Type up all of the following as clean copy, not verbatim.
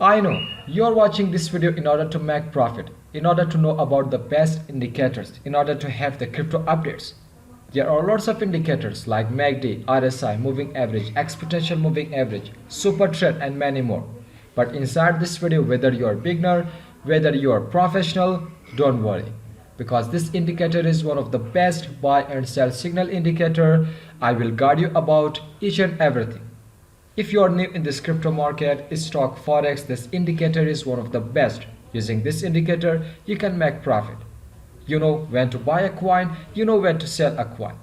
I know you're watching this video in order to make profit, in order to know about the best indicators, in order to have the crypto updates. There are lots of indicators like MACD, RSI, moving average, exponential moving average, super trend and many more. But inside this video, whether you are beginner, whether you are professional, don't worry. Because this indicator is one of the best buy and sell signal indicator. I will guide you about each and everything. If you are new in this crypto market, stock, forex, this indicator is one of the best. Using this indicator, you can make profit. You know when to buy a coin, you know when to sell a coin.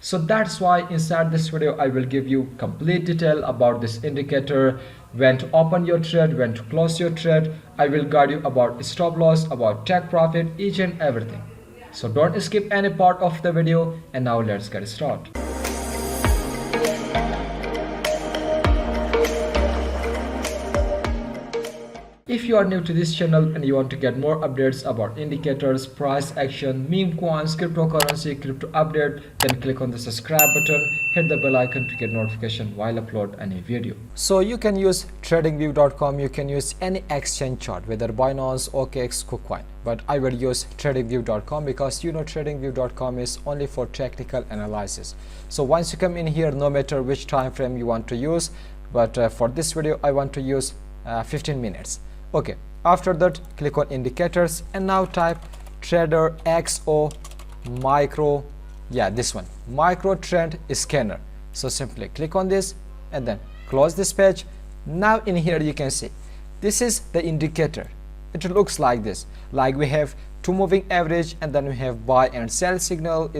So that's why inside this video I will give you complete detail about this indicator, when to open your trade, when to close your trade. I will guide you about stop loss, about take profit, each and everything. So don't skip any part of the video, and now let's get started. If you are new to this channel and you want to get more updates about indicators, price action, meme coins, cryptocurrency, crypto update, then click on the subscribe button, hit the bell icon to get notification while upload any video. So you can use tradingview.com, you can use any exchange chart, whether Binance, OKX, KuCoin. But I will use tradingview.com because you know tradingview.com is only for technical analysis. So once you come in here, no matter which time frame you want to use, but for this video I want to use 15 minutes. Okay, after that click on indicators and now type TraderXO Macro, this one, micro trend scanner. So simply click on this and then close this page. Now in here you can see this is the indicator. It looks like this, like we have two moving average and then we have buy and sell signal,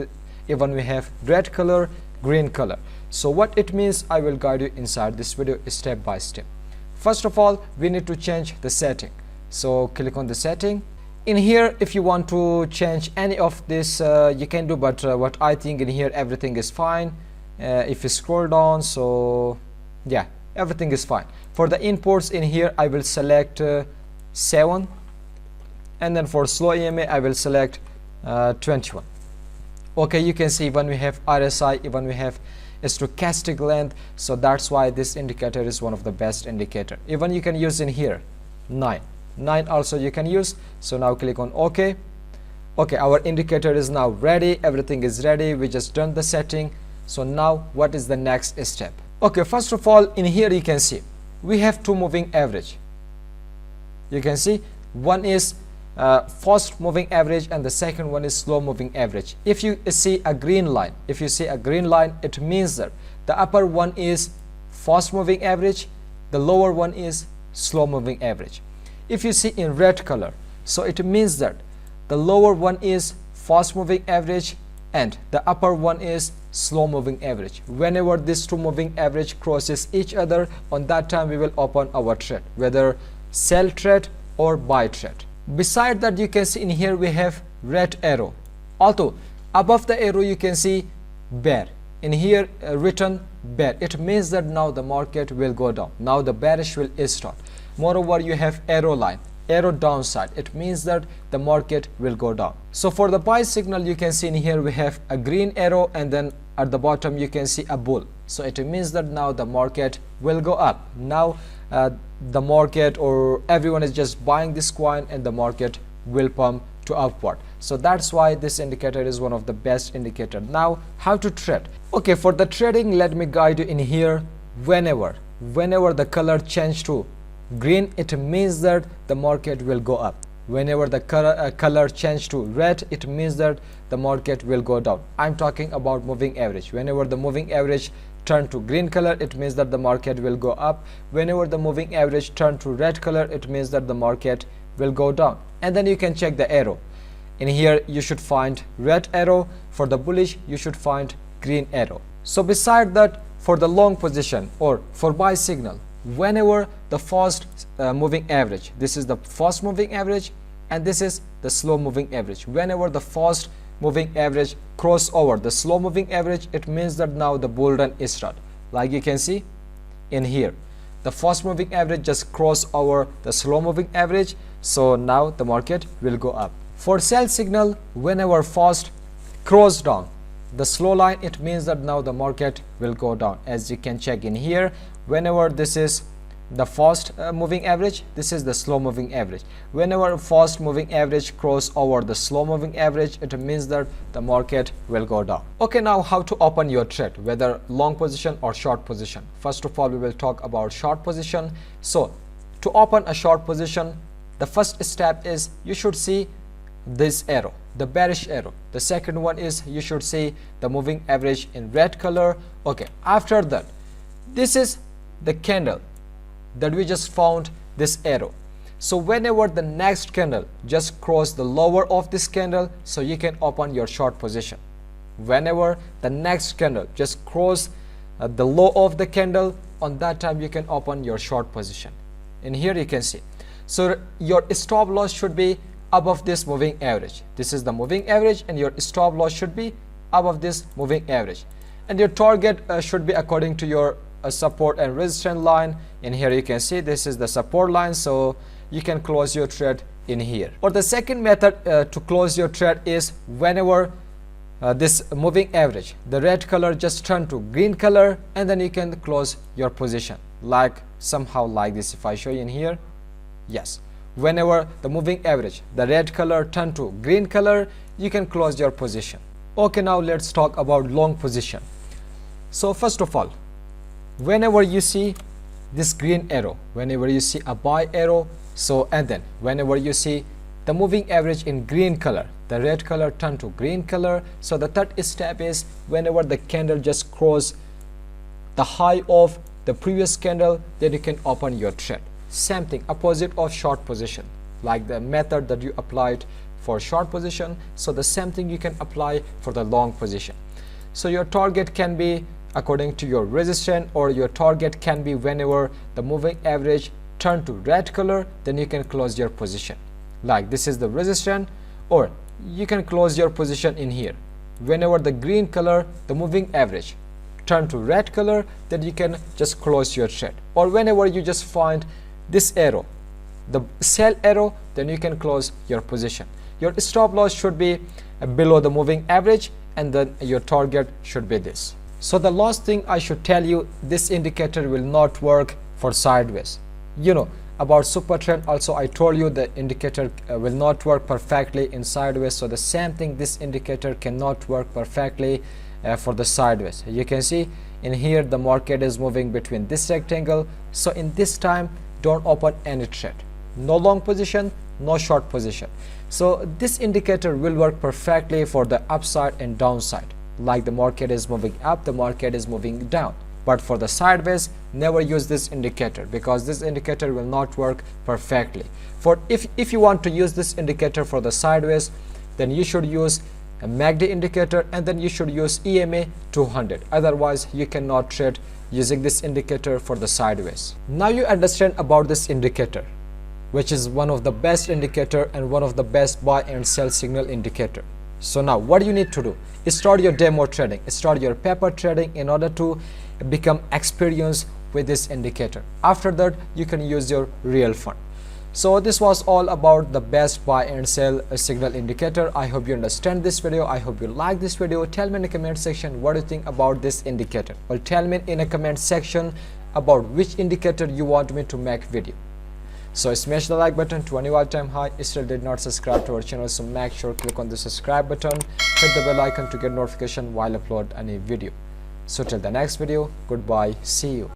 even we have red color, green color. So what it means I will guide you inside this video step by step. First of all, we need to change the setting. So click on the setting. In here, if you want to change any of this, you can do, but what I think in here, everything is fine. If you scroll down, so yeah, everything is fine. For the inputs in here, I will select 7. And then for slow EMA, I will select 21. Okay, you can see even we have RSI, even we have stochastic length, so that's why this indicator is one of the best indicator. Even you can use in here 9 also you can use. So now click on OK. Okay, our indicator is now ready, everything is ready, we just done the setting. So now what is the next step? Okay, first of all in here you can see we have two moving average. You can see one is fast moving average and the second one is slow moving average. If you see a green line, it means that the upper one is fast moving average, the lower one is slow moving average. If you see in red color, so it means that the lower one is fast moving average and the upper one is slow moving average. Whenever these two moving average crosses each other, on that time we will open our trade, whether sell trade or buy trade. Beside that, you can see in here we have red arrow. Although above the arrow you can see bear. In here written bear. It means that now the market will go down. Now the bearish will start. Moreover, you have arrow line, arrow downside. It means that the market will go down. So for the buy signal, you can see in here we have a green arrow and then at the bottom you can see a bull. So it means that now the market will go up. Now the market or everyone is just buying this coin and the market will pump to upward. So that's why this indicator is one of the best indicator. Now how to trade? Okay, for the trading, let me guide you in here. Whenever the color change to green, it means that the market will go up. Whenever the color change to red, it means that the market will go down. I'm talking about moving average. Whenever the moving average turn to green color, it means that the market will go up. Whenever the moving average turn to red color, it means that the market will go down. And then you can check the arrow. In here you should find red arrow. For the bullish you should find green arrow. So beside that, for the long position or for buy signal, whenever the fast moving average, this is the fast moving average and this is the slow moving average. Whenever the fast moving average cross over the slow moving average, it means that now the bull run is start. Like you can see in here, the fast moving average just cross over the slow moving average, so now the market will go up. For sell signal, whenever fast cross down the slow line, it means that now the market will go down. As you can check in here, whenever this is the fast moving average, this is the slow moving average. Whenever fast moving average cross over the slow moving average, it means that the market will go down. Okay, now how to open your trade, whether long position or short position. First of all, we will talk about short position. So to open a short position, the first step is you should see this arrow, the bearish arrow. The second one is you should see the moving average in red color. Okay, after that, this is the candle that we just found, this arrow. So whenever the next candle just cross the lower of this candle, so you can open your short position. Whenever the next candle just cross the low of the candle, on that time you can open your short position. And here you can see, so your stop loss should be above this moving average. This is the moving average, and your stop loss should be above this moving average, and your target should be according to your support and resistance line. And here you can see this is the support line, so you can close your trade in here. Or the second method to close your trade is whenever this moving average, the red color, just turn to green color, and then you can close your position like somehow like this. If I show you in here, yes, whenever the moving average, the red color, turn to green color, you can close your position. Okay, now let's talk about long position. So first of all, whenever you see this green arrow, whenever you see a buy arrow, so and then whenever you see the moving average in green color, the red color turn to green color, so the third step is whenever the candle just cross the high of the previous candle, then you can open your trade. Same thing, opposite of short position, like the method that you applied for short position, so the same thing you can apply for the long position. So your target can be according to your resistance, or your target can be whenever the moving average turn to red color, then you can close your position. Like this is the resistance, or you can close your position in here. Whenever the green color, the moving average turn to red color, then you can just close your trade. Or whenever you just find this arrow, the sell arrow, then you can close your position. Your stop loss should be below the moving average, and then your target should be this. So the last thing I should tell you, this indicator will not work for sideways. You know about super trend, also I told you the indicator will not work perfectly in sideways. So the same thing, this indicator cannot work perfectly for the sideways. You can see in here the market is moving between this rectangle, so in this time don't open any trade, no long position, no short position. So this indicator will work perfectly for the upside and downside, like the market is moving up, the market is moving down. But for the sideways, never use this indicator, because this indicator will not work perfectly. For if you want to use this indicator for the sideways, then you should use a MACD indicator, and then you should use EMA 200. Otherwise you cannot trade using this indicator for the sideways. Now you understand about this indicator, which is one of the best indicator and one of the best buy and sell signal indicator. So now what you need to do is start your demo trading, start your paper trading in order to become experienced with this indicator. After that you can use your real fund. So this was all about the best buy and sell signal indicator. I hope you understand this video. I hope you like this video. Tell me in the comment section what do you think about this indicator, or tell me in a comment section about which indicator you want me to make video. So smash the like button to any all-time high. Still did not subscribe to our channel, so make sure click on the subscribe button, hit the bell icon to get notification while upload any video. So till the next video, goodbye, see you.